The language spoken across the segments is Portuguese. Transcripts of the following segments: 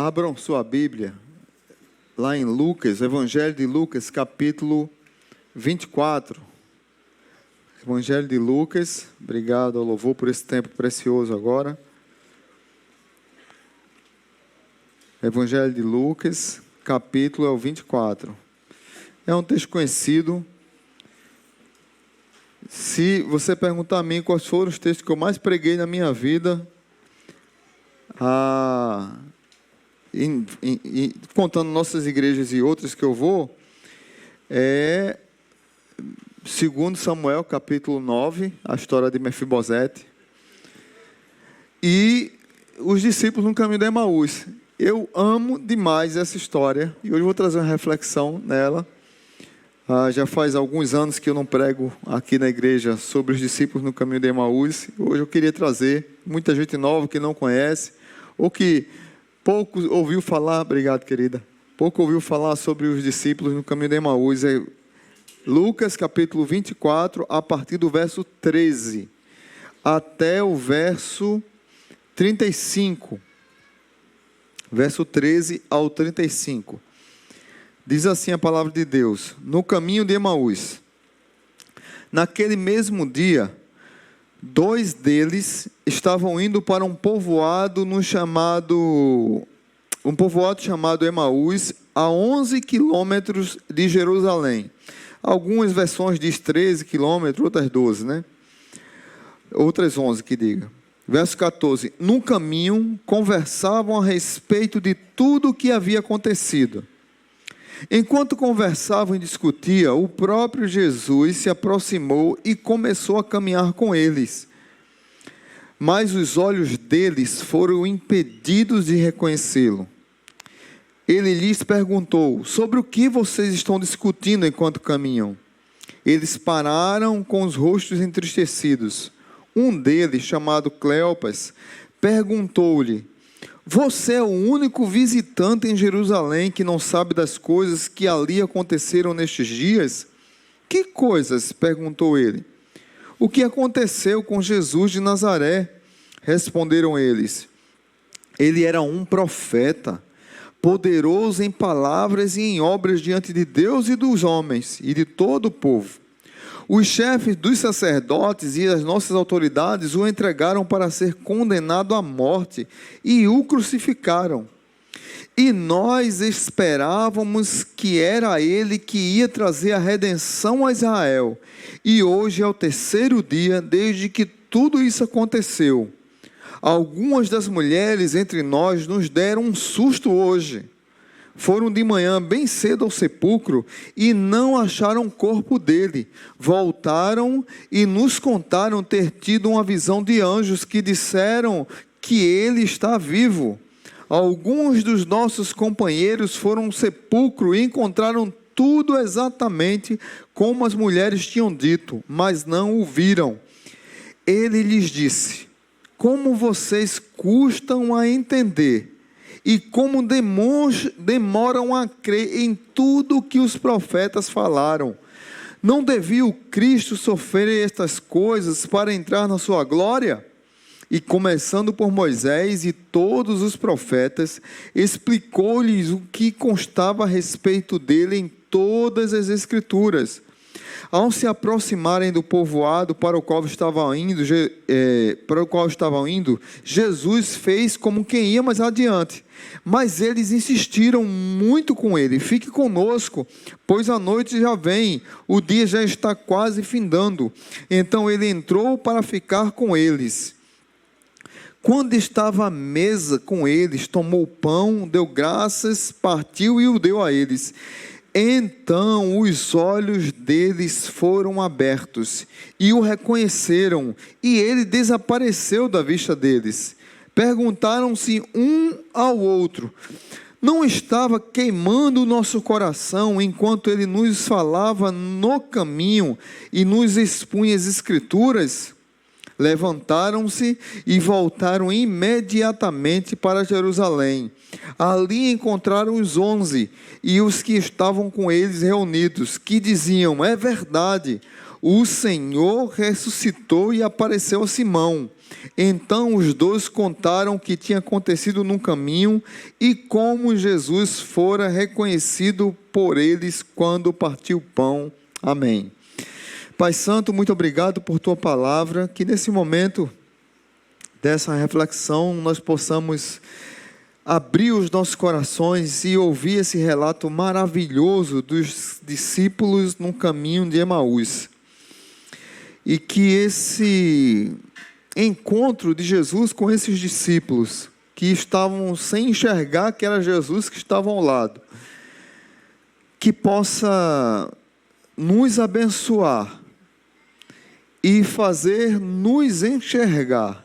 Abram sua Bíblia, lá em Lucas, Evangelho de Lucas, capítulo 24. Evangelho de Lucas, obrigado ao louvor por esse tempo precioso agora. Evangelho de Lucas, capítulo é o 24. É um texto conhecido. Se você perguntar a mim quais foram os textos que eu mais preguei na minha vida, contando nossas igrejas e outras que eu vou, é 2 Samuel, capítulo 9, a história de Mefibosete, e os discípulos no caminho de Emaús. Eu amo demais essa história, e hoje vou trazer uma reflexão nela. Já faz alguns anos que eu não prego aqui na igreja sobre os discípulos no caminho de Emaús. Hoje eu queria trazer muita gente nova que não conhece, ou que pouco ouviu falar, obrigado querida, pouco ouviu falar sobre os discípulos no caminho de Emaús. É Lucas capítulo 24, a partir do verso 13 até o verso 35. Verso 13 ao 35. Diz assim a palavra de Deus: no caminho de Emaús. Naquele mesmo dia, 2 deles estavam indo para um povoado chamado Emaús, a 11 quilômetros de Jerusalém. Algumas versões diz 13 quilômetros, outras 12, né? Outras 11 que diga. Verso 14. No caminho, conversavam a respeito de tudo o que havia acontecido. Enquanto conversavam e discutiam, o próprio Jesus se aproximou e começou a caminhar com eles. Mas os olhos deles foram impedidos de reconhecê-lo. Ele lhes perguntou: sobre o que vocês estão discutindo enquanto caminham? Eles pararam com os rostos entristecidos. Um deles, chamado Cleopas, perguntou-lhe: você é o único visitante em Jerusalém que não sabe das coisas que ali aconteceram nestes dias? Que coisas? Perguntou ele. O que aconteceu com Jesus de Nazaré? Responderam eles. Ele era um profeta, poderoso em palavras e em obras diante de Deus e dos homens e de todo o povo. Os chefes dos sacerdotes e as nossas autoridades o entregaram para ser condenado à morte e o crucificaram. E nós esperávamos que era ele que ia trazer a redenção a Israel. E hoje é o 3º dia desde que tudo isso aconteceu. Algumas das mulheres entre nós nos deram um susto hoje. Foram de manhã bem cedo ao sepulcro e não acharam o corpo dele. Voltaram e nos contaram ter tido uma visão de anjos que disseram que ele está vivo. Alguns dos nossos companheiros foram ao sepulcro e encontraram tudo exatamente como as mulheres tinham dito, mas não o viram. Ele lhes disse: como vocês custam a entender e como demoram a crer em tudo o que os profetas falaram. Não devia o Cristo sofrer estas coisas para entrar na sua glória? E começando por Moisés e todos os profetas, explicou-lhes o que constava a respeito dele em todas as Escrituras. Ao se aproximarem do povoado para o qual estavam indo, Jesus fez como quem ia mais adiante. Mas eles insistiram muito com ele: fique conosco, pois a noite já vem, o dia já está quase findando. Então ele entrou para ficar com eles. Quando estava à mesa com eles, tomou o pão, deu graças, partiu e o deu a eles. Então os olhos deles foram abertos e o reconheceram, e ele desapareceu da vista deles. Perguntaram-se um ao outro: não estava queimando o nosso coração enquanto ele nos falava no caminho e nos expunha as Escrituras? Levantaram-se e voltaram imediatamente para Jerusalém. Ali encontraram os 11 e os que estavam com eles reunidos, que diziam: é verdade, o Senhor ressuscitou e apareceu a Simão. Então os dois contaram o que tinha acontecido no caminho e como Jesus fora reconhecido por eles quando partiu o pão. Amém. Pai Santo, muito obrigado por Tua palavra, que nesse momento dessa reflexão nós possamos abrir os nossos corações e ouvir esse relato maravilhoso dos discípulos no caminho de Emaús. E que esse encontro de Jesus com esses discípulos, que estavam sem enxergar que era Jesus que estava ao lado, que possa nos abençoar e fazer nos enxergar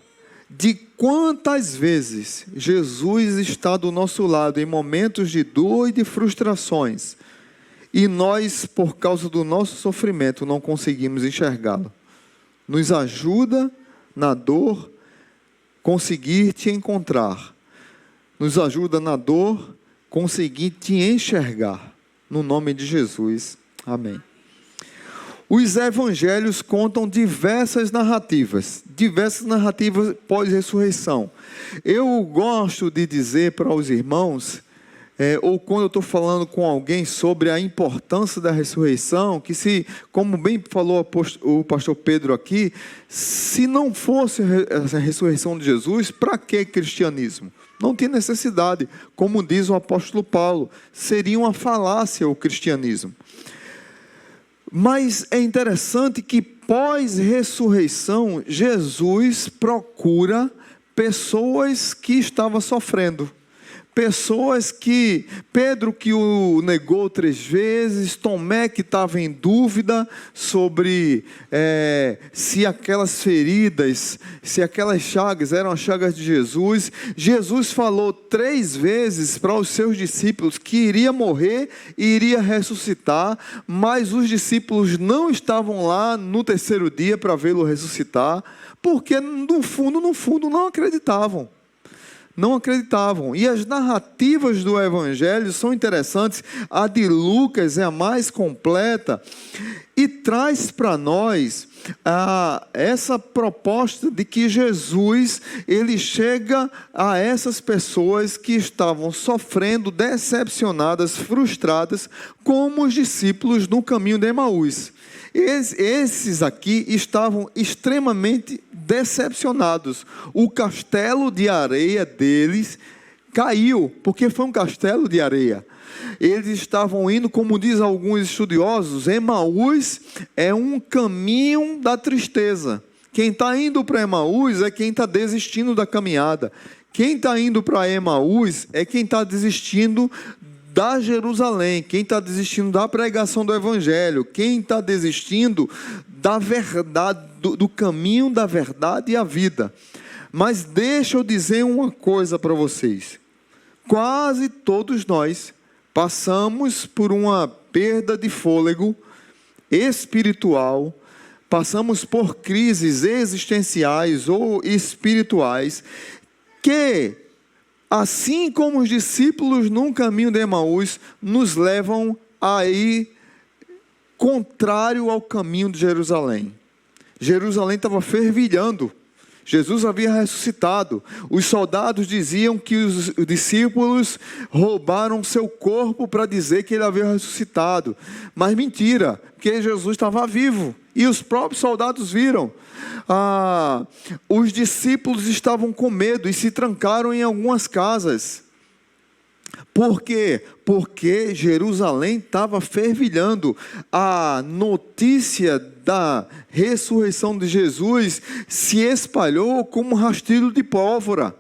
de quantas vezes Jesus está do nosso lado em momentos de dor e de frustrações, e nós, por causa do nosso sofrimento, não conseguimos enxergá-lo. Nos ajuda na dor conseguir te encontrar. Nos ajuda na dor conseguir te enxergar. No nome de Jesus. Amém. Os evangelhos contam diversas narrativas pós-ressurreição. Eu gosto de dizer para os irmãos, ou quando eu estou falando com alguém sobre a importância da ressurreição, que se, como bem falou o pastor Pedro aqui, se não fosse a ressurreição de Jesus, para que cristianismo? Não tem necessidade, como diz o apóstolo Paulo, seria uma falácia o cristianismo. Mas é interessante que pós-ressurreição, Jesus procura pessoas que estavam sofrendo. Pessoas que, Pedro que o negou 3 vezes, Tomé que estava em dúvida sobre se aquelas feridas, se aquelas chagas eram as chagas de Jesus. Jesus falou 3 vezes para os seus discípulos que iria morrer e iria ressuscitar, mas os discípulos não estavam lá no 3º dia para vê-lo ressuscitar, porque no fundo não acreditavam. Não acreditavam. E as narrativas do Evangelho são interessantes. A de Lucas é a mais completa e traz para nós essa proposta de que Jesus, ele chega a essas pessoas que estavam sofrendo, decepcionadas, frustradas, como os discípulos no caminho de Emaús. Esses aqui estavam extremamente decepcionados. O castelo de areia deles caiu, porque foi um castelo de areia. Eles estavam indo, como diz alguns estudiosos, Emaús é um caminho da tristeza. Quem está indo para Emaús é quem está desistindo da caminhada. Quem está indo para Emaús é quem está desistindo da Jerusalém, quem está desistindo da pregação do Evangelho, quem está desistindo da verdade, do caminho da verdade e a vida. Mas deixa eu dizer uma coisa para vocês. Quase todos nós passamos por uma perda de fôlego espiritual, passamos por crises existenciais ou espirituais, que assim como os discípulos num caminho de Emaús, nos levam a ir contrário ao caminho de Jerusalém. Jerusalém estava fervilhando. Jesus havia ressuscitado. Os soldados diziam que os discípulos roubaram seu corpo para dizer que ele havia ressuscitado. Mas mentira, porque Jesus estava vivo. E os próprios soldados viram. Os discípulos estavam com medo e se trancaram em algumas casas. Por quê? Porque Jerusalém estava fervilhando. A notícia da ressurreição de Jesus se espalhou como um rastilho de pólvora.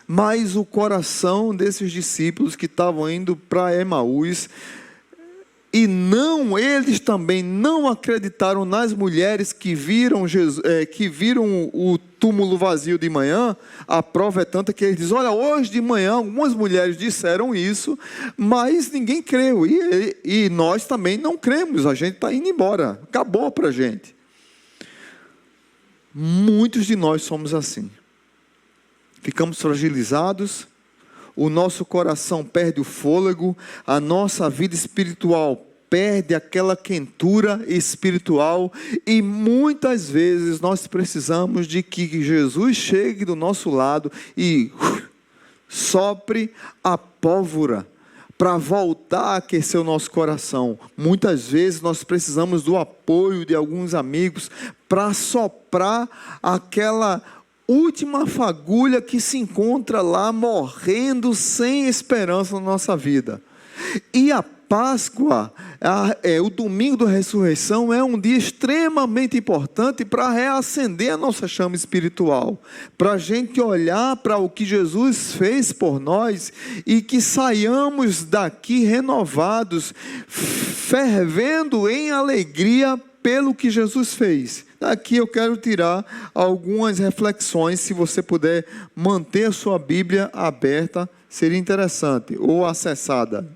Mas o coração desses discípulos que estavam indo para Emaús, e eles também não acreditaram nas mulheres que viram o túmulo vazio de manhã. A prova é tanta que eles dizem, olha, hoje de manhã algumas mulheres disseram isso, mas ninguém creu, e nós também não cremos, a gente está indo embora, acabou para a gente. Muitos de nós somos assim, ficamos fragilizados, o nosso coração perde o fôlego, a nossa vida espiritual perde aquela quentura espiritual, e muitas vezes nós precisamos de que Jesus chegue do nosso lado e sopre a pólvora para voltar a aquecer o nosso coração. Muitas vezes nós precisamos do apoio de alguns amigos para soprar aquela última fagulha que se encontra lá morrendo sem esperança na nossa vida. E a Páscoa, o domingo da ressurreição, é um dia extremamente importante para reacender a nossa chama espiritual, para a gente olhar para o que Jesus fez por nós e que saiamos daqui renovados, fervendo em alegria pelo que Jesus fez. Daqui eu quero tirar algumas reflexões. Se você puder manter a sua Bíblia aberta, seria interessante, ou acessada.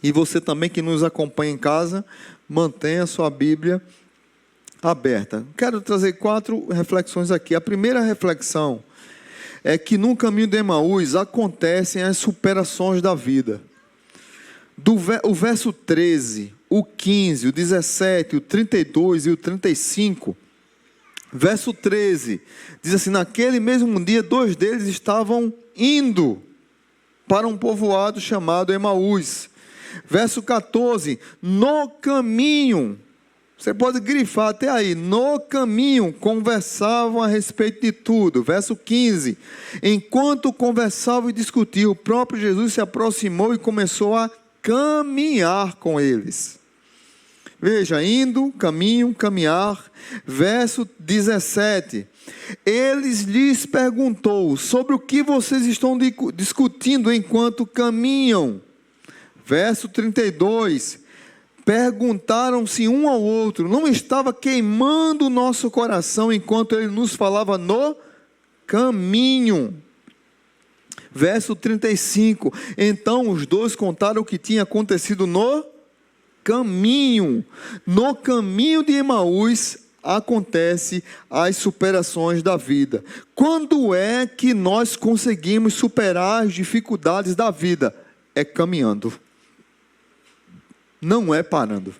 E você também que nos acompanha em casa, mantenha a sua Bíblia aberta. Quero trazer 4 reflexões aqui. A primeira reflexão é que no caminho de Emaús acontecem as superações da vida. O verso 13, o 15, o 17, o 32 e o 35. Verso 13, diz assim: naquele mesmo dia, 2 deles estavam indo para um povoado chamado Emaús. Verso 14, no caminho, você pode grifar até aí, no caminho conversavam a respeito de tudo. Verso 15, enquanto conversavam e discutiam, o próprio Jesus se aproximou e começou a caminhar com eles. Veja, indo, caminho, caminhar. Verso 17, eles lhes perguntou, sobre o que vocês estão discutindo enquanto caminham? Verso 32, perguntaram-se um ao outro, não estava queimando o nosso coração enquanto ele nos falava no caminho? Verso 35, então os 2 contaram o que tinha acontecido no caminho. No caminho de Emaús acontece as superações da vida. Quando é que nós conseguimos superar as dificuldades da vida? É caminhando. Não é parando,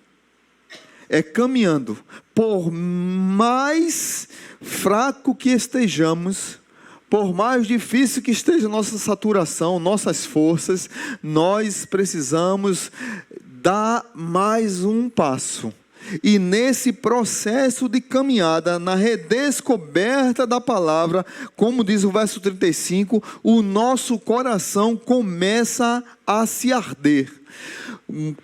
é caminhando. Por mais fraco que estejamos, por mais difícil que esteja nossa saturação, nossas forças, nós precisamos dar mais um passo. E nesse processo de caminhada, na redescoberta da palavra, como diz o verso 35, o nosso coração começa a se arder.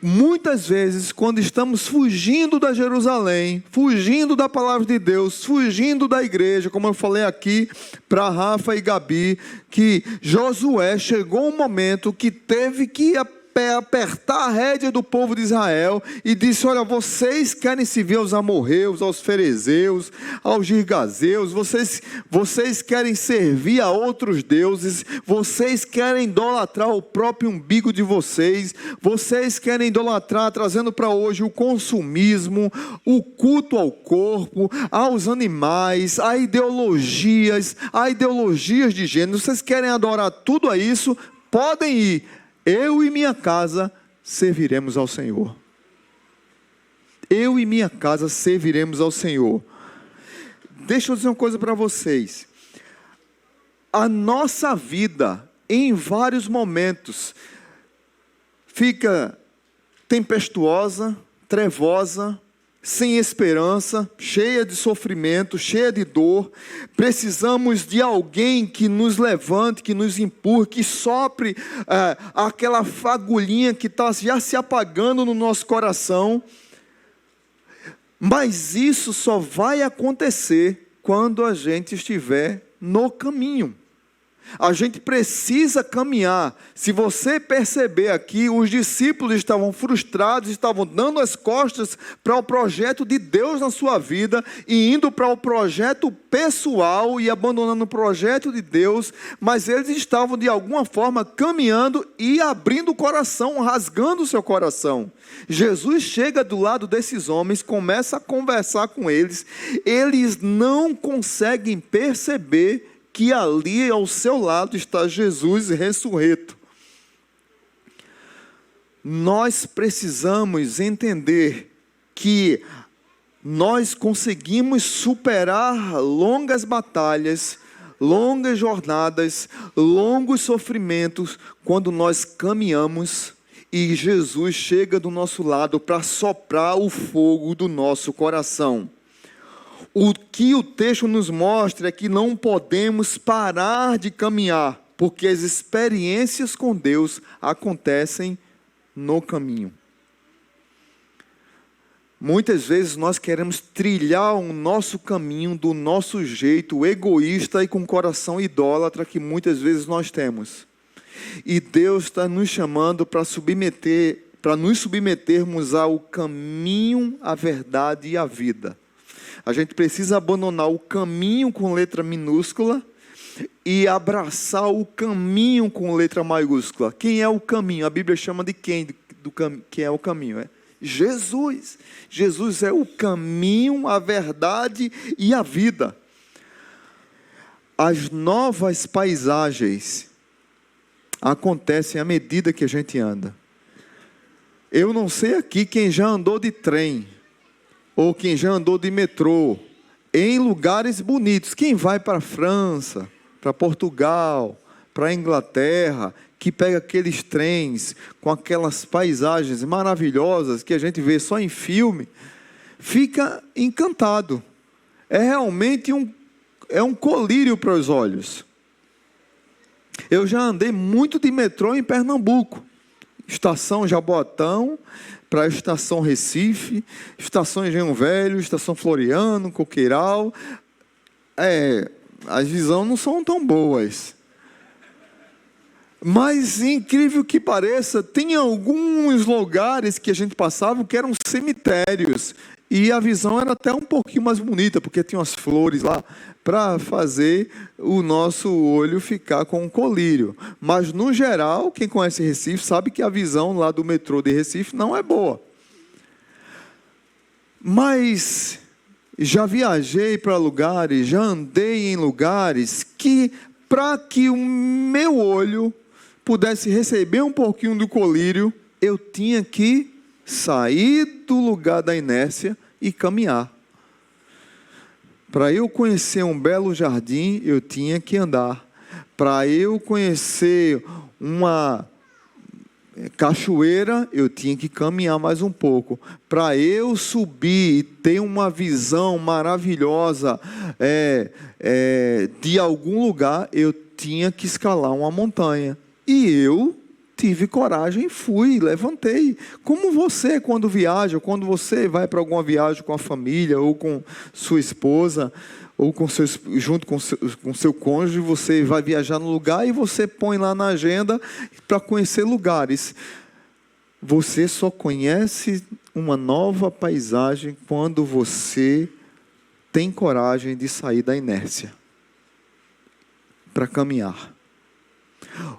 Muitas vezes, quando estamos fugindo da Jerusalém, fugindo da palavra de Deus, fugindo da igreja, como eu falei aqui para Rafa e Gabi, que Josué chegou um momento que teve que apertar a rédea do povo de Israel e disse: olha, vocês querem servir aos amorreus, aos ferezeus, aos girgazeus, vocês querem servir a outros deuses, vocês querem idolatrar o próprio umbigo de vocês querem idolatrar, trazendo para hoje o consumismo, o culto ao corpo, aos animais, a ideologias de gênero. Vocês querem adorar tudo a isso? Podem ir. Eu e minha casa serviremos ao Senhor. Eu e minha casa serviremos ao Senhor. Deixa eu dizer uma coisa para vocês. A nossa vida, em vários momentos, fica tempestuosa, trevosa, sem esperança, cheia de sofrimento, cheia de dor. Precisamos de alguém que nos levante, que nos empurre, que sopre aquela fagulhinha que está já se apagando no nosso coração. Mas isso só vai acontecer quando a gente estiver no caminho. A gente precisa caminhar. Se você perceber aqui, os discípulos estavam frustrados, estavam dando as costas para o projeto de Deus na sua vida e indo para o projeto pessoal e abandonando o projeto de Deus, mas eles estavam de alguma forma caminhando e abrindo o coração, rasgando o seu coração. Jesus chega do lado desses homens, começa a conversar com eles, eles não conseguem perceber que ali ao seu lado está Jesus ressurreto. nós precisamos entender que nós conseguimos superar longas batalhas, longas jornadas, longos sofrimentos, quando nós caminhamos e Jesus chega do nosso lado para soprar o fogo do nosso coração. O que o texto nos mostra é que não podemos parar de caminhar, porque as experiências com Deus acontecem no caminho. Muitas vezes nós queremos trilhar o nosso caminho do nosso jeito egoísta e com coração idólatra que muitas vezes nós temos. E Deus está nos chamando para nos submetermos ao caminho, a verdade e a vida. A gente precisa abandonar o caminho com letra minúscula e abraçar o caminho com letra maiúscula. Quem é o caminho? A Bíblia chama de quem? Quem é o caminho? É Jesus. Jesus é o caminho, a verdade e a vida. As novas paisagens acontecem à medida que a gente anda. Eu não sei aqui quem já andou de trem, ou quem já andou de metrô, em lugares bonitos. Quem vai para a França, para Portugal, para a Inglaterra, que pega aqueles trens com aquelas paisagens maravilhosas que a gente vê só em filme, fica encantado. É realmente um colírio para os olhos. Eu já andei muito de metrô em Pernambuco. Estação Jaboatão, para a estação Recife, estação Engenho Velho, estação Floriano, Coqueiral. As visões não são tão boas. Mas, incrível que pareça, tem alguns lugares que a gente passava que eram cemitérios. E a visão era até um pouquinho mais bonita, porque tinha umas flores lá para fazer o nosso olho ficar com um colírio. Mas, no geral, quem conhece Recife sabe que a visão lá do metrô de Recife não é boa. Mas já viajei para lugares, já andei em lugares que, para que o meu olho pudesse receber um pouquinho do colírio, eu tinha que sair do lugar da inércia e caminhar. Para eu conhecer um belo jardim, eu tinha que andar. Para eu conhecer uma cachoeira, eu tinha que caminhar mais um pouco. Para eu subir e ter uma visão maravilhosa de algum lugar, eu tinha que escalar uma montanha. E eu tive coragem, fui, levantei. Como você, quando viaja, quando você vai para alguma viagem com a família, ou com sua esposa, ou junto com seu cônjuge, você vai viajar no lugar e você põe lá na agenda para conhecer lugares. Você só conhece uma nova paisagem quando você tem coragem de sair da inércia para caminhar.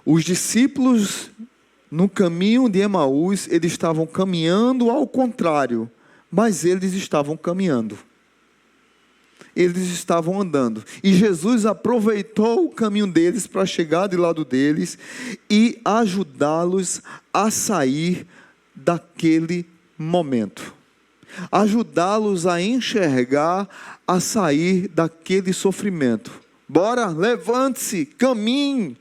Os discípulos, no caminho de Emaús, eles estavam caminhando ao contrário, mas eles estavam caminhando. Eles estavam andando. E Jesus aproveitou o caminho deles para chegar do lado deles e ajudá-los a sair daquele momento. Ajudá-los a enxergar, a sair daquele sofrimento. Bora, levante-se, caminhe.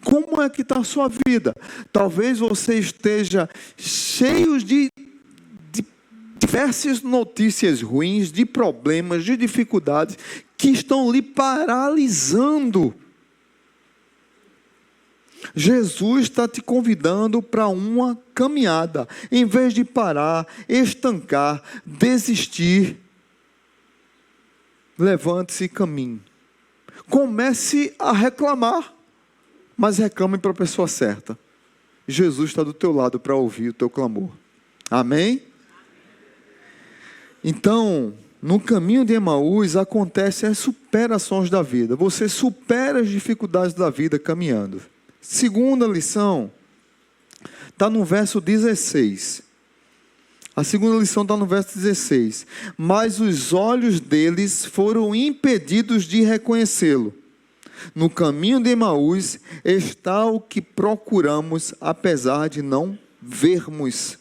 Como é que está a sua vida? Talvez você esteja cheio de diversas notícias ruins, de problemas, de dificuldades, que estão lhe paralisando. Jesus está te convidando para uma caminhada. Em vez de parar, estancar, desistir, levante-se e caminhe. Comece a reclamar. Mas reclame para a pessoa certa. Jesus está do teu lado para ouvir o teu clamor. Amém? Então, no caminho de Emaús acontecem as superações da vida. Você supera as dificuldades da vida caminhando. Segunda lição está no verso 16. A segunda lição está no verso 16. Mas os olhos deles foram impedidos de reconhecê-lo. No caminho de Emaús está o que procuramos, apesar de não vermos.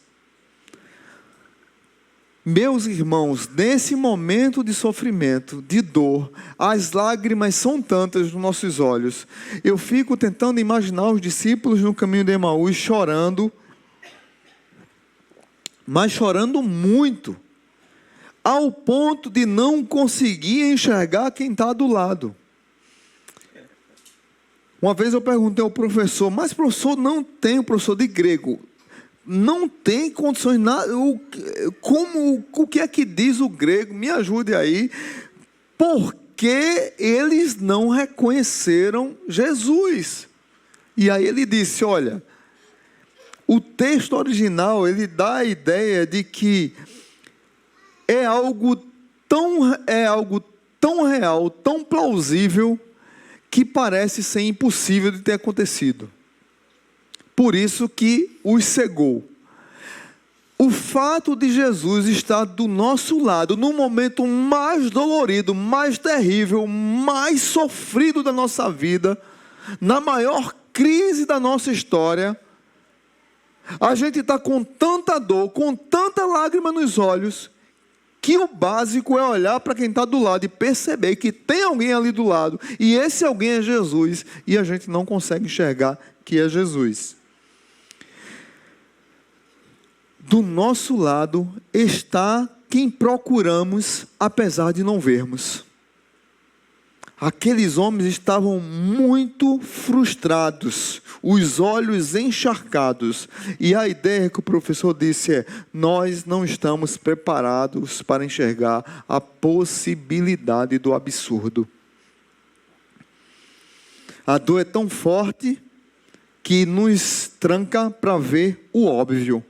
Meus irmãos, nesse momento de sofrimento, de dor, as lágrimas são tantas nos nossos olhos. Eu fico tentando imaginar os discípulos no caminho de Emaús chorando, mas chorando muito, ao ponto de não conseguir enxergar quem está do lado. Uma vez eu perguntei ao professor, mas professor, não tem, o professor de grego, não tem condições, o que é que diz o grego? Me ajude aí. Por que eles não reconheceram Jesus? E aí ele disse, olha, o texto original, ele dá a ideia de que é algo tão real, tão plausível, que parece ser impossível de ter acontecido. Por isso que os cegou. O fato de Jesus estar do nosso lado, no momento mais dolorido, mais terrível, mais sofrido da nossa vida, na maior crise da nossa história, a gente está com tanta dor, com tanta lágrima nos olhos, que o básico é olhar para quem está do lado e perceber que tem alguém ali do lado, e esse alguém é Jesus, e a gente não consegue enxergar que é Jesus. Do nosso lado está quem procuramos, apesar de não vermos. Aqueles homens estavam muito frustrados, os olhos encharcados. E a ideia que o professor disse é: nós não estamos preparados para enxergar a possibilidade do absurdo. A dor é tão forte que nos tranca para ver o óbvio.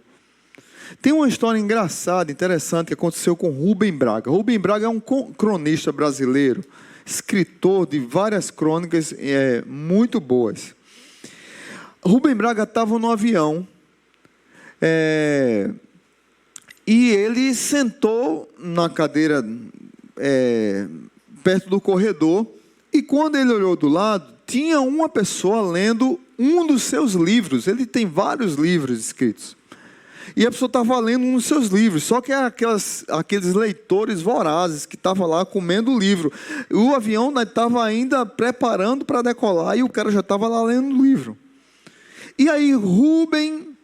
Tem uma história engraçada, interessante, que aconteceu com Rubem Braga. Rubem Braga é um cronista brasileiro, escritor de várias crônicas muito boas. Rubem Braga estava no avião e ele sentou na cadeira perto do corredor, e quando ele olhou do lado, tinha uma pessoa lendo um dos seus livros. Ele tem vários livros escritos. E a pessoa estava lendo um dos seus livros, só que eram aqueles leitores vorazes que estavam lá comendo o livro. O avião estava ainda preparando para decolar e o cara já estava lá lendo o livro. E aí Rubem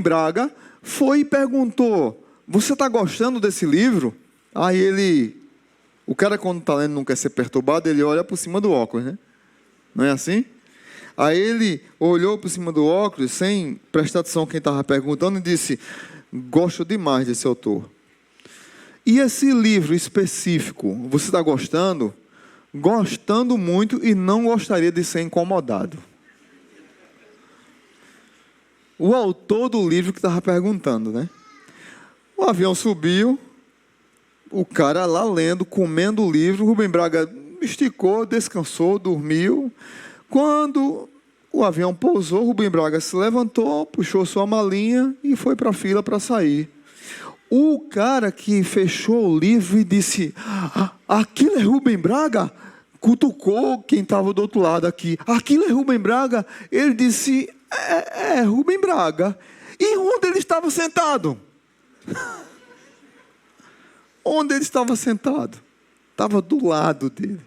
Braga foi e perguntou: você está gostando desse livro? Aí o cara quando está lendo não quer ser perturbado, ele olha por cima do óculos, né? Não é assim? Aí ele olhou por cima do óculos, sem prestar atenção quem estava perguntando, e disse: gosto demais desse autor. E esse livro específico, você está gostando? Gostando muito e não gostaria de ser incomodado. O autor do livro que estava perguntando, né? O avião subiu, o cara lá lendo, comendo o livro, Rubem Braga esticou, descansou, dormiu. Quando o avião pousou, Rubem Braga se levantou, puxou sua malinha e foi para a fila para sair. O cara que fechou o livro e disse: aquilo é Rubem Braga? Cutucou quem estava do outro lado aqui. Aquilo é Rubem Braga? Ele disse: é Rubem Braga. E onde ele estava sentado? Onde ele estava sentado? Estava do lado dele.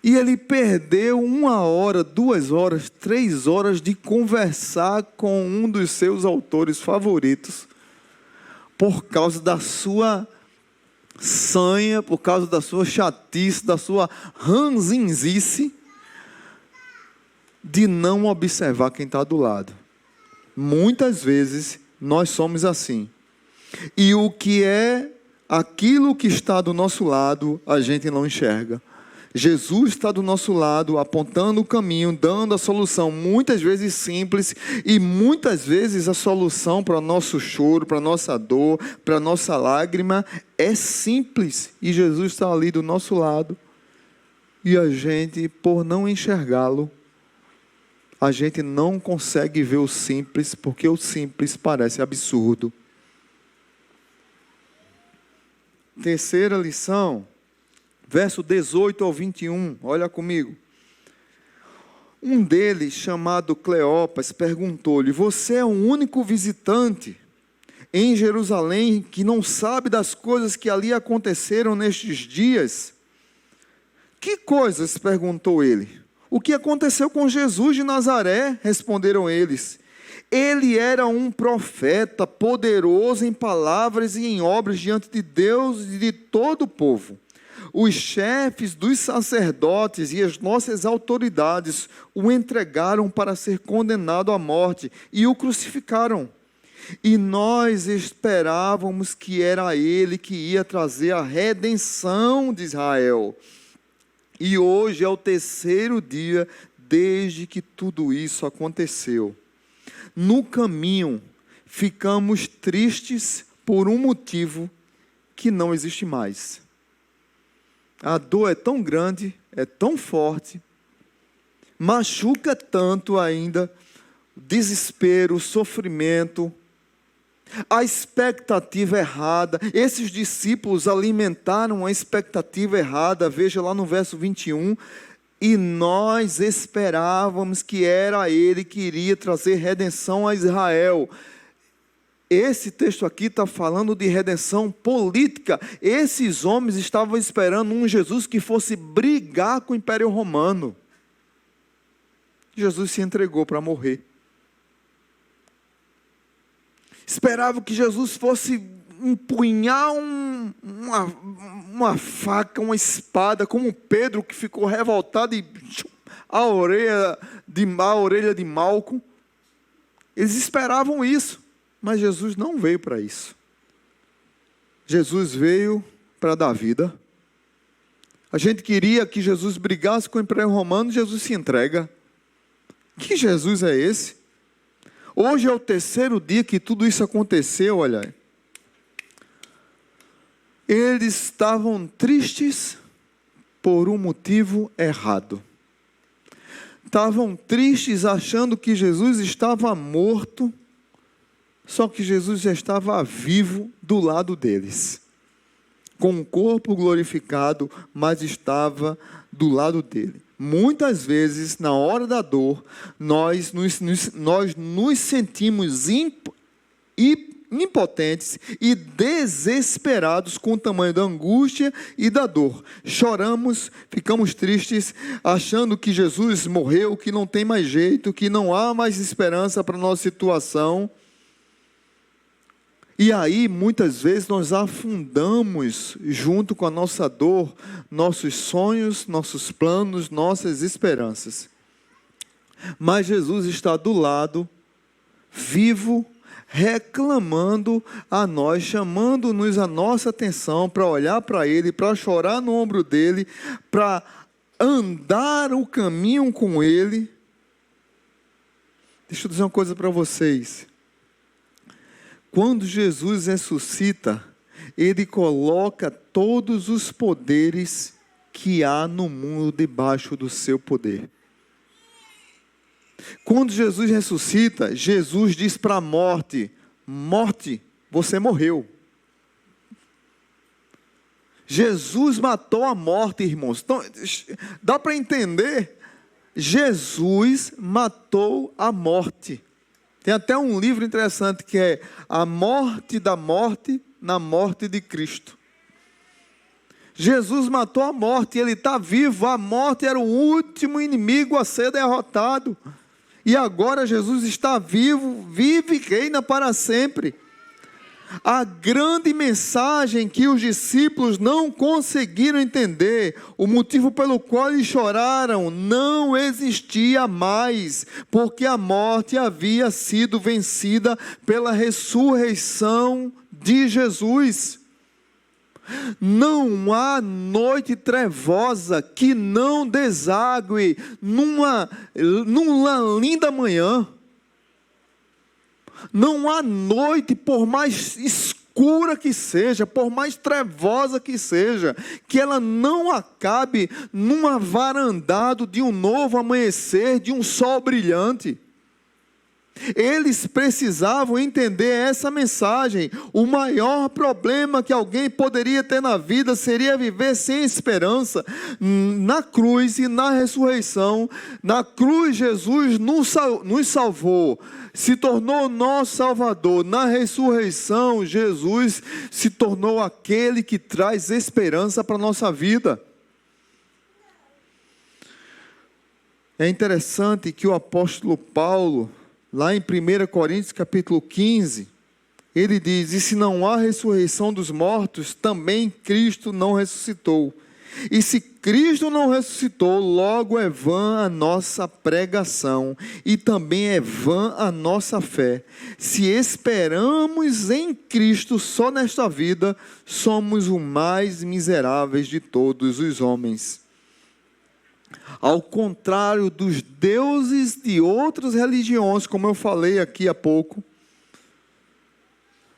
E ele perdeu 1 hora, 2 horas, 3 horas de conversar com um dos seus autores favoritos, por causa da sua sanha, por causa da sua chatice, da sua ranzinzice, de não observar quem está do lado. Muitas vezes nós somos assim. E o que é aquilo que está do nosso lado, a gente não enxerga. Jesus está do nosso lado, apontando o caminho, dando a solução, muitas vezes simples, e muitas vezes a solução para o nosso choro, para a nossa dor, para a nossa lágrima, é simples, e Jesus está ali do nosso lado, e a gente, por não enxergá-lo, a gente não consegue ver o simples, porque o simples parece absurdo. Terceira lição, verso 18 ao 21, olha comigo. Um deles, chamado Cleopas, perguntou-lhe: você é o único visitante em Jerusalém que não sabe das coisas que ali aconteceram nestes dias? Que coisas? Perguntou ele. O que aconteceu com Jesus de Nazaré? Responderam eles. Ele era um profeta, poderoso em palavras e em obras diante de Deus e de todo o povo. Os chefes dos sacerdotes e as nossas autoridades o entregaram para ser condenado à morte e o crucificaram. E nós esperávamos que era ele que ia trazer a redenção de Israel. E hoje é o terceiro dia desde que tudo isso aconteceu. No caminho, ficamos tristes por um motivo que não existe mais. A dor é tão grande, é tão forte, machuca tanto ainda, o desespero, o sofrimento, a expectativa errada. Esses discípulos alimentaram a expectativa errada, veja lá no verso 21, e nós esperávamos que era ele que iria trazer redenção a Israel. Esse texto aqui está falando de redenção política. Esses homens estavam esperando um Jesus que fosse brigar com o Império Romano. Jesus se entregou para morrer. Esperavam que Jesus fosse empunhar uma faca, uma espada, como Pedro, que ficou revoltado e a orelha de Malco. Eles esperavam isso. Mas Jesus não veio para isso. Jesus veio para dar vida. A gente queria que Jesus brigasse com o Império Romano, Jesus se entrega. Que Jesus é esse? Hoje é o terceiro dia que tudo isso aconteceu, olha aí. Eles estavam tristes por um motivo errado. Estavam tristes achando que Jesus estava morto. Só que Jesus já estava vivo do lado deles, com o corpo glorificado, mas estava do lado dele. Muitas vezes, na hora da dor, nós nos sentimos impotentes e desesperados com o tamanho da angústia e da dor. Choramos, ficamos tristes, achando que Jesus morreu, que não tem mais jeito, que não há mais esperança para a nossa situação. E aí, muitas vezes, nós afundamos, junto com a nossa dor, nossos sonhos, nossos planos, nossas esperanças. Mas Jesus está do lado, vivo, reclamando a nós, chamando-nos a nossa atenção para olhar para Ele, para chorar no ombro dEle, para andar o caminho com Ele. Deixa eu dizer uma coisa para vocês. Quando Jesus ressuscita, Ele coloca todos os poderes que há no mundo debaixo do seu poder. Quando Jesus ressuscita, Jesus diz para a morte: morte, você morreu. Jesus matou a morte, irmãos. Então, dá para entender? Jesus matou a morte. Tem até um livro interessante que é A Morte da Morte na Morte de Cristo. Jesus matou a morte, Ele está vivo. A morte era o último inimigo a ser derrotado. E agora Jesus está vivo, vive e reina para sempre. A grande mensagem que os discípulos não conseguiram entender, o motivo pelo qual eles choraram, não existia mais, porque a morte havia sido vencida pela ressurreição de Jesus. Não há noite trevosa que não desague numa linda manhã. Não há noite, por mais escura que seja, por mais trevosa que seja, que ela não acabe numa varandado de um novo amanhecer, de um sol brilhante. Eles precisavam entender essa mensagem. O maior problema que alguém poderia ter na vida seria viver sem esperança. Na cruz e na ressurreição, na cruz Jesus nos salvou, se tornou nosso Salvador. Na ressurreição, Jesus se tornou aquele que traz esperança para a nossa vida. É interessante que o apóstolo Paulo, lá em 1 Coríntios capítulo 15, ele diz: e se não há ressurreição dos mortos, também Cristo não ressuscitou. E se Cristo não ressuscitou, logo é vã a nossa pregação, e também é vã a nossa fé. Se esperamos em Cristo só nesta vida, somos os mais miseráveis de todos os homens. Ao contrário dos deuses de outras religiões, como eu falei aqui há pouco,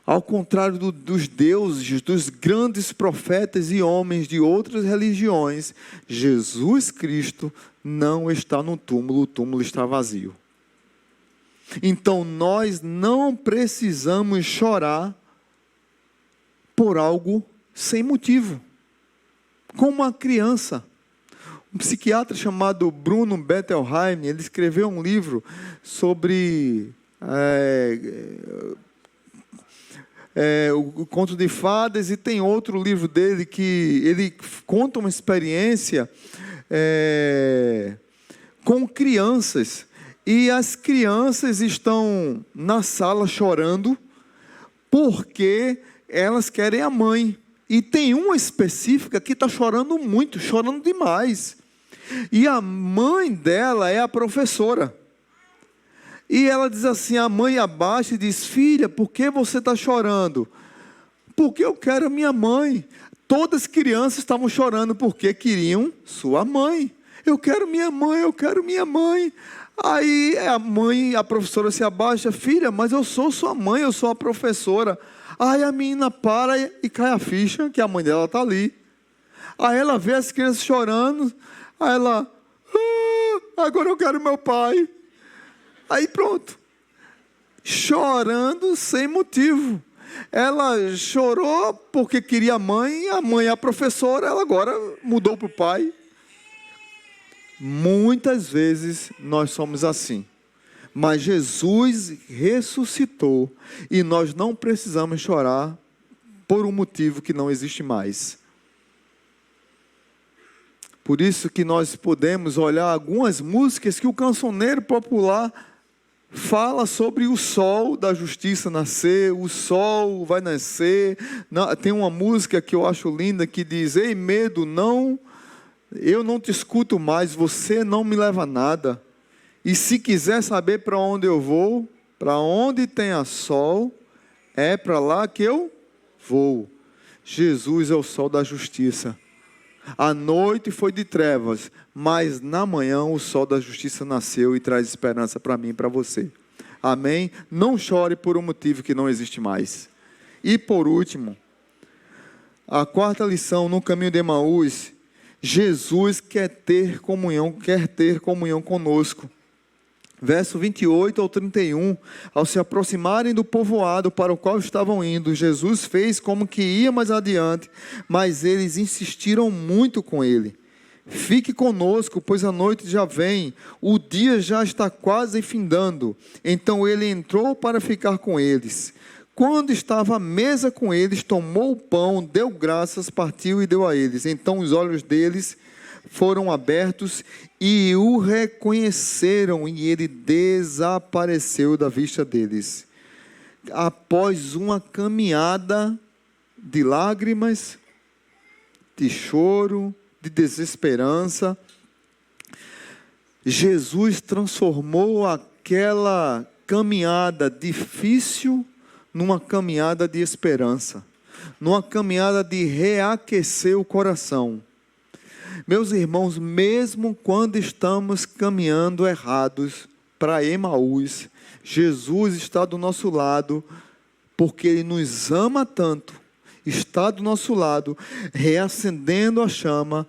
ao contrário dos deuses, dos grandes profetas e homens de outras religiões, Jesus Cristo não está no túmulo, o túmulo está vazio. Então nós não precisamos chorar por algo sem motivo, como uma criança. Um psiquiatra chamado Bruno Bettelheim, ele escreveu um livro sobre o conto de fadas, e tem outro livro dele que ele conta uma experiência com crianças, e as crianças estão na sala chorando porque elas querem a mãe, e tem uma específica que está chorando muito, chorando demais, e a mãe dela é a professora. E ela diz assim, a mãe abaixa e diz: filha, por que você está chorando? Porque eu quero a minha mãe. Todas as crianças estavam chorando porque queriam sua mãe. Eu quero minha mãe, eu quero minha mãe. Aí a professora se abaixa: filha, mas eu sou sua mãe, eu sou a professora. Aí a menina para e cai a ficha que a mãe dela está ali. Aí ela vê as crianças chorando, aí ela: agora eu quero meu pai. Aí pronto, chorando sem motivo. Ela chorou porque queria a mãe é a professora, ela agora mudou para o pai. Muitas vezes nós somos assim, mas Jesus ressuscitou e nós não precisamos chorar por um motivo que não existe mais. Por isso que nós podemos olhar algumas músicas que o cancioneiro popular fala sobre o sol da justiça nascer, o sol vai nascer. Tem uma música que eu acho linda que diz: ei medo, não, eu não te escuto mais, você não me leva a nada. E se quiser saber para onde eu vou, para onde tenha sol, é para lá que eu vou. Jesus é o sol da justiça. A noite foi de trevas, mas na manhã o sol da justiça nasceu e traz esperança para mim e para você. Amém? Não chore por um motivo que não existe mais. E por último, a quarta lição no caminho de Emaús: Jesus quer ter comunhão conosco. Verso 28 ao 31, ao se aproximarem do povoado para o qual estavam indo, Jesus fez como que ia mais adiante, mas eles insistiram muito com ele: fique conosco, pois a noite já vem, o dia já está quase findando. Então ele entrou para ficar com eles. Quando estava à mesa com eles, tomou o pão, deu graças, partiu e deu a eles. Então os olhos deles foram abertos e o reconheceram, e ele desapareceu da vista deles. Após uma caminhada de lágrimas, de choro, de desesperança, Jesus transformou aquela caminhada difícil numa caminhada de esperança, numa caminhada de reaquecer o coração. Meus irmãos, mesmo quando estamos caminhando errados para Emaús, Jesus está do nosso lado, porque Ele nos ama tanto, está do nosso lado, reacendendo a chama,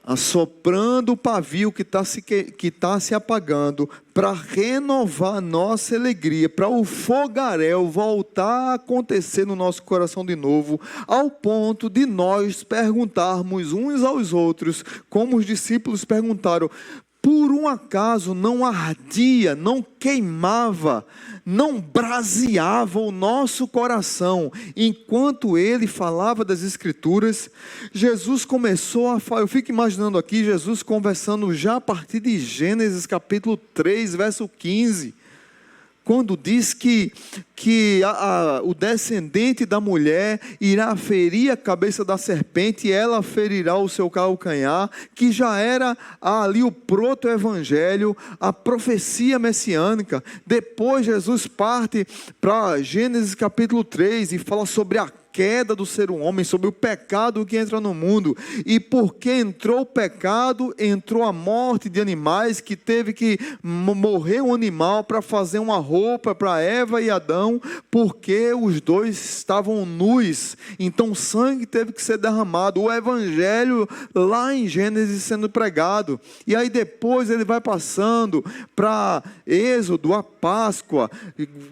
assoprando o pavio que está se apagando, para renovar a nossa alegria, para o fogaréu voltar a acontecer no nosso coração de novo, ao ponto de nós perguntarmos uns aos outros, como os discípulos perguntaram: por um acaso não ardia, não queimava, não braseava o nosso coração enquanto ele falava das Escrituras? Jesus começou a falar, eu fico imaginando aqui Jesus conversando já a partir de Gênesis capítulo 3, verso 15, quando diz que o descendente da mulher irá ferir a cabeça da serpente e ela ferirá o seu calcanhar, que já era ali o proto-evangelho, a profecia messiânica. Depois Jesus parte para Gênesis capítulo 3 e fala sobre a queda do ser humano, sobre o pecado que entra no mundo, e porque entrou o pecado, entrou a morte de animais, que teve que morrer um animal para fazer uma roupa para Eva e Adão, porque os dois estavam nus, então o sangue teve que ser derramado, o evangelho lá em Gênesis sendo pregado, e aí depois ele vai passando para Êxodo, a Páscoa,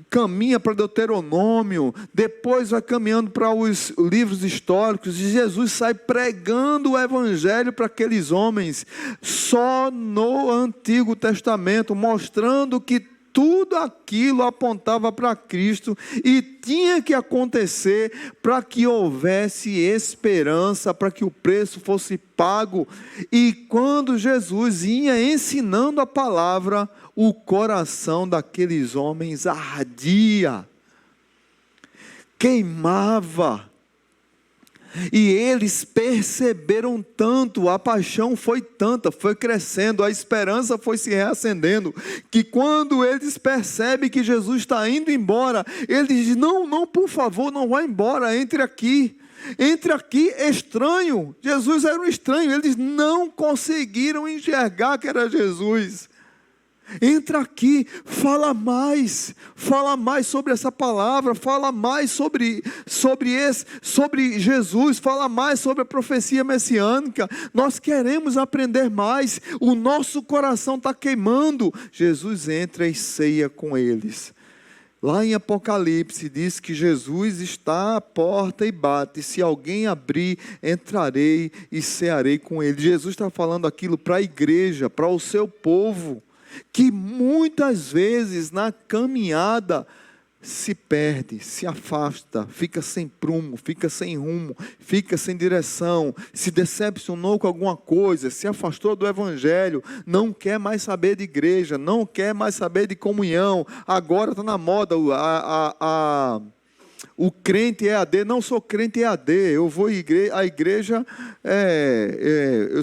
caminha para Deuteronômio, depois vai caminhando para os livros históricos, e Jesus sai pregando o evangelho para aqueles homens, só no Antigo Testamento, mostrando que tudo aquilo apontava para Cristo e tinha que acontecer para que houvesse esperança, para que o preço fosse pago. E quando Jesus ia ensinando a palavra, o coração daqueles homens ardia, queimava, e eles perceberam tanto, a paixão foi tanta, foi crescendo, a esperança foi se reacendendo, que quando eles percebem que Jesus está indo embora, eles dizem: não, por favor, não vá embora, entre aqui, estranho. Jesus era um estranho, eles não conseguiram enxergar que era Jesus. Entra aqui, fala mais sobre essa palavra, fala mais sobre Jesus, fala mais sobre a profecia messiânica. Nós queremos aprender mais, o nosso coração está queimando. Jesus entra e ceia com eles. Lá em Apocalipse diz que Jesus está à porta e bate: se alguém abrir, entrarei e cearei com ele. Jesus está falando aquilo para a igreja, para o seu povo, que muitas vezes na caminhada se perde, se afasta, fica sem prumo, fica sem rumo, fica sem direção, se decepcionou com alguma coisa, se afastou do evangelho, não quer mais saber de igreja, não quer mais saber de comunhão. Agora está na moda o crente EAD. Não sou crente EAD, eu vou à igreja, eu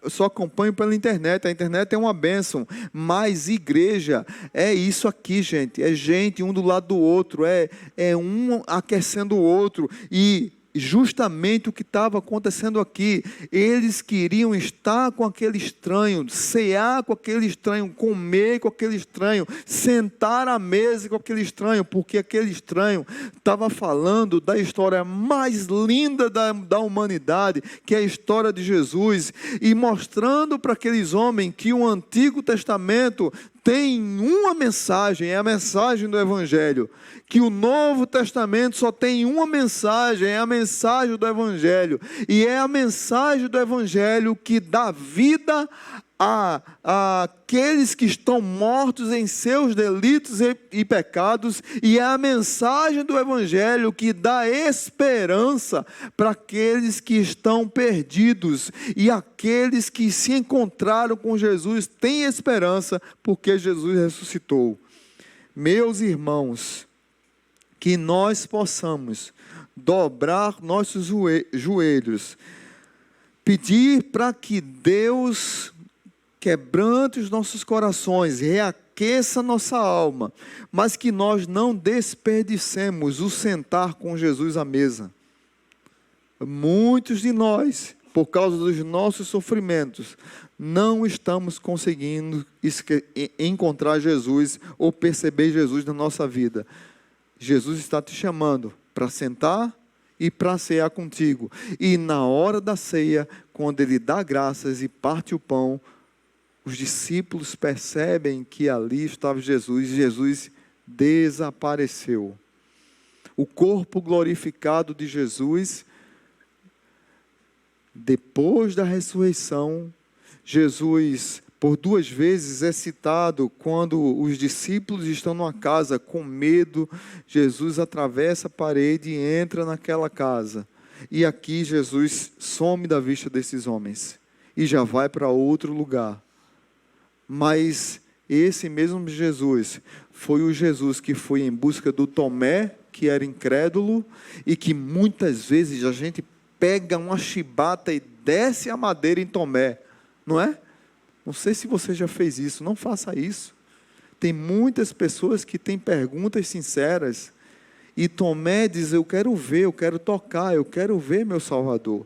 só acompanho pela internet. A internet é uma bênção, mas igreja é isso aqui, gente, é gente um do lado do outro, é um aquecendo o outro. E justamente o que estava acontecendo aqui, eles queriam estar com aquele estranho, cear com aquele estranho, comer com aquele estranho, sentar à mesa com aquele estranho, porque aquele estranho estava falando da história mais linda da humanidade, que é a história de Jesus, e mostrando para aqueles homens que o Antigo Testamento tem uma mensagem, é a mensagem do Evangelho, que o Novo Testamento só tem uma mensagem, é a mensagem do Evangelho, e é a mensagem do Evangelho que dá vida a aqueles que estão mortos em seus delitos e pecados, e é a mensagem do Evangelho que dá esperança para aqueles que estão perdidos, e aqueles que se encontraram com Jesus têm esperança, porque Jesus ressuscitou. Meus irmãos, que nós possamos dobrar nossos joelhos, pedir para que Deus quebrante os nossos corações, reaqueça nossa alma, mas que nós não desperdicemos o sentar com Jesus à mesa. Muitos de nós, por causa dos nossos sofrimentos, não estamos conseguindo encontrar Jesus ou perceber Jesus na nossa vida. Jesus está te chamando para sentar e para cear contigo. E na hora da ceia, quando ele dá graças e parte o pão, os discípulos percebem que ali estava Jesus, e Jesus desapareceu. O corpo glorificado de Jesus, depois da ressurreição, Jesus, por 2 vezes é citado quando os discípulos estão numa casa com medo, Jesus atravessa a parede e entra naquela casa. E aqui Jesus some da vista desses homens e já vai para outro lugar. Mas esse mesmo Jesus foi o Jesus que foi em busca do Tomé, que era incrédulo, e que muitas vezes a gente pega uma chibata e desce a madeira em Tomé, não é? Não sei se você já fez isso, não faça isso. Tem muitas pessoas que têm perguntas sinceras, e Tomé diz, eu quero ver, eu quero tocar, eu quero ver meu Salvador.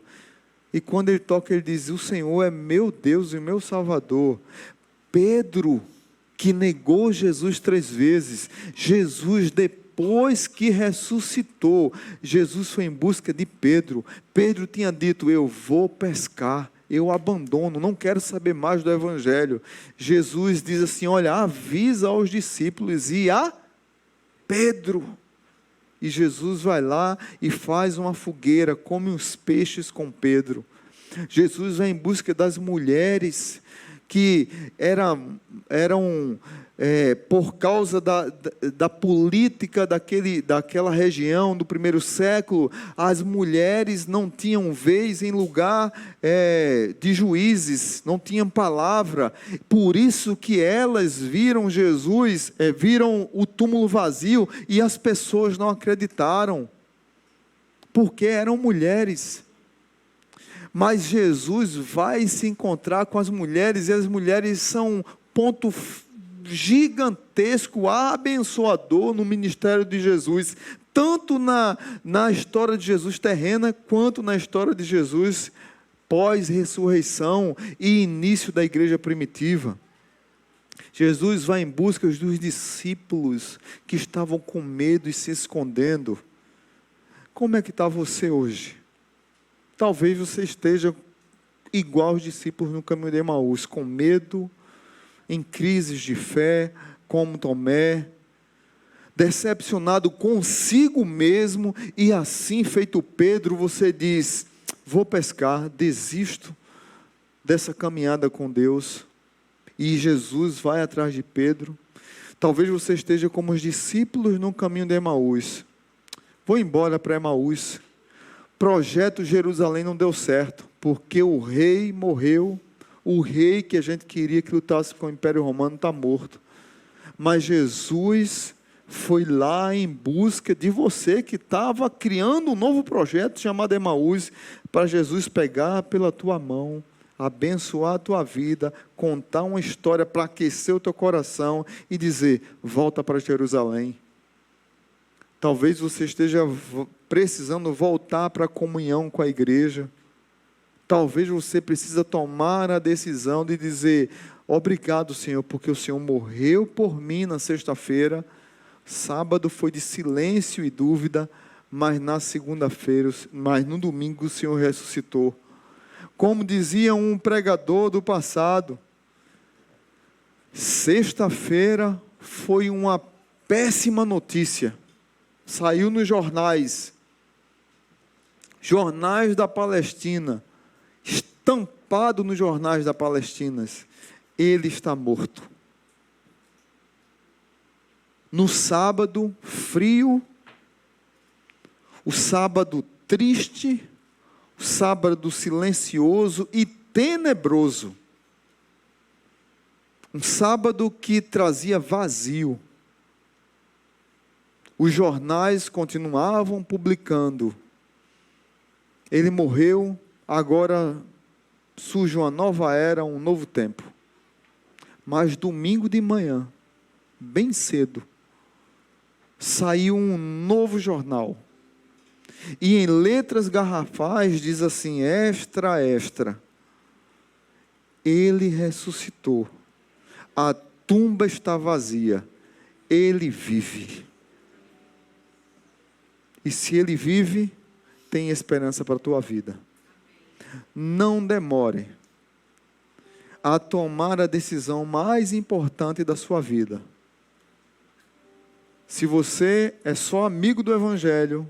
E quando ele toca, ele diz, o Senhor é meu Deus e meu Salvador. Pedro, que negou Jesus 3 vezes, Jesus, depois que ressuscitou, Jesus foi em busca de Pedro. Pedro tinha dito, eu vou pescar, eu abandono, não quero saber mais do Evangelho. Jesus diz assim, olha, avisa aos discípulos e a Pedro. E Jesus vai lá e faz uma fogueira, come uns peixes com Pedro. Jesus vai em busca das mulheres que eram por causa da política daquela região do primeiro século, as mulheres não tinham vez em lugar de juízes, não tinham palavra, por isso que elas viram Jesus, viram o túmulo vazio e as pessoas não acreditaram, porque eram mulheres. Mas Jesus vai se encontrar com as mulheres, e as mulheres são um ponto gigantesco, abençoador no ministério de Jesus, tanto na história de Jesus terrena, quanto na história de Jesus pós-ressurreição e início da igreja primitiva. Jesus vai em busca dos discípulos que estavam com medo e se escondendo. Como é que está você hoje? Talvez você esteja igual aos discípulos no caminho de Emaús, com medo, em crises de fé, como Tomé, decepcionado consigo mesmo, e assim feito Pedro, você diz, vou pescar, desisto dessa caminhada com Deus, e Jesus vai atrás de Pedro. Talvez você esteja como os discípulos no caminho de Emaús, vou embora para Emaús. Projeto Jerusalém não deu certo, porque o rei morreu, o rei que a gente queria que lutasse com o Império Romano está morto. Mas Jesus foi lá em busca de você que estava criando um novo projeto chamado Emaús, para Jesus pegar pela tua mão, abençoar a tua vida, contar uma história para aquecer o teu coração e dizer, volta para Jerusalém. Talvez você esteja precisando voltar para a comunhão com a igreja. Talvez você precisa tomar a decisão de dizer, obrigado, Senhor, porque o Senhor morreu por mim na sexta-feira, sábado foi de silêncio e dúvida, mas na segunda-feira, mas no domingo o Senhor ressuscitou. Como dizia um pregador do passado, sexta-feira foi uma péssima notícia. Saiu nos jornais da Palestina, estampado nos jornais da Palestina, ele está morto. No sábado frio, o sábado triste, o sábado silencioso e tenebroso, um sábado que trazia vazio. Os jornais continuavam publicando, ele morreu, agora surge uma nova era, um novo tempo. Mas domingo de manhã, bem cedo, saiu um novo jornal, e em letras garrafais diz assim, extra, extra, ele ressuscitou, a tumba está vazia, ele vive. E se ele vive, tem esperança para a tua vida. Não demore a tomar a decisão mais importante da sua vida. Se você é só amigo do Evangelho,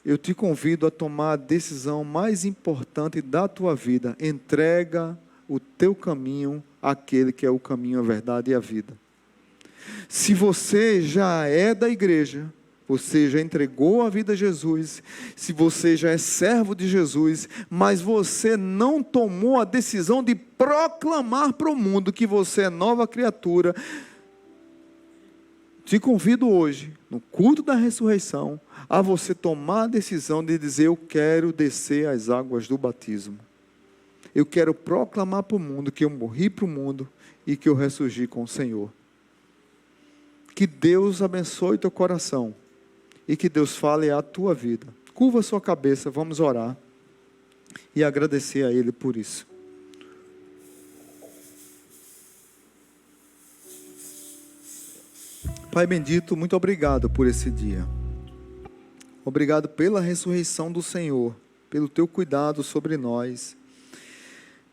eu te convido a tomar a decisão mais importante da tua vida. Entrega o teu caminho àquele que é o caminho, a verdade e a vida. Se você já é da igreja, você já entregou a vida a Jesus, se você já é servo de Jesus, mas você não tomou a decisão de proclamar para o mundo que você é nova criatura, te convido hoje, no culto da ressurreição, a você tomar a decisão de dizer: eu quero descer as águas do batismo. Eu quero proclamar para o mundo que eu morri para o mundo e que eu ressurgi com o Senhor. Que Deus abençoe teu coração e que Deus fale à tua vida. Curva a sua cabeça, vamos orar e agradecer a Ele por isso. Pai bendito, muito obrigado por esse dia. Obrigado pela ressurreição do Senhor, pelo teu cuidado sobre nós,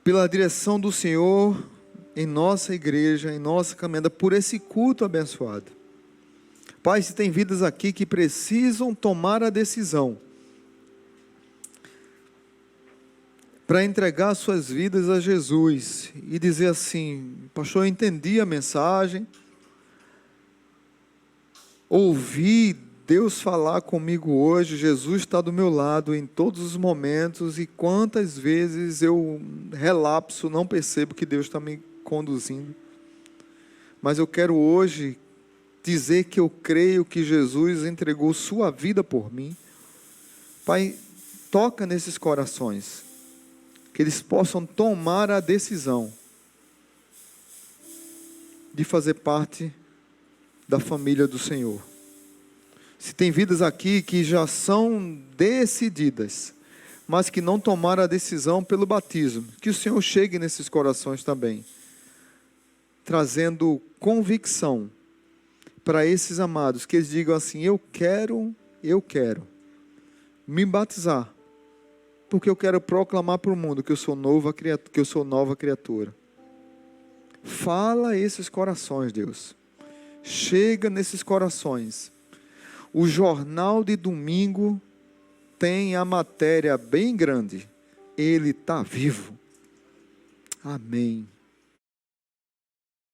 pela direção do Senhor em nossa igreja, em nossa caminhada, por esse culto abençoado. Pai, se tem vidas aqui que precisam tomar a decisão para entregar suas vidas a Jesus e dizer assim: pastor, eu entendi a mensagem, ouvi Deus falar comigo hoje, Jesus está do meu lado em todos os momentos, e quantas vezes eu relapso, não percebo que Deus está me conduzindo, mas eu quero hoje dizer que eu creio que Jesus entregou sua vida por mim. Pai, toca nesses corações, que eles possam tomar a decisão de fazer parte da família do Senhor. Se tem vidas aqui que já são decididas, mas que não tomaram a decisão pelo batismo, que o Senhor chegue nesses corações também, trazendo convicção para esses amados, que eles digam assim: eu quero me batizar, porque eu quero proclamar para o mundo que eu sou nova criatura. Fala a esses corações, Deus. Chega nesses corações. O jornal de domingo tem a matéria bem grande: Ele está vivo. Amém.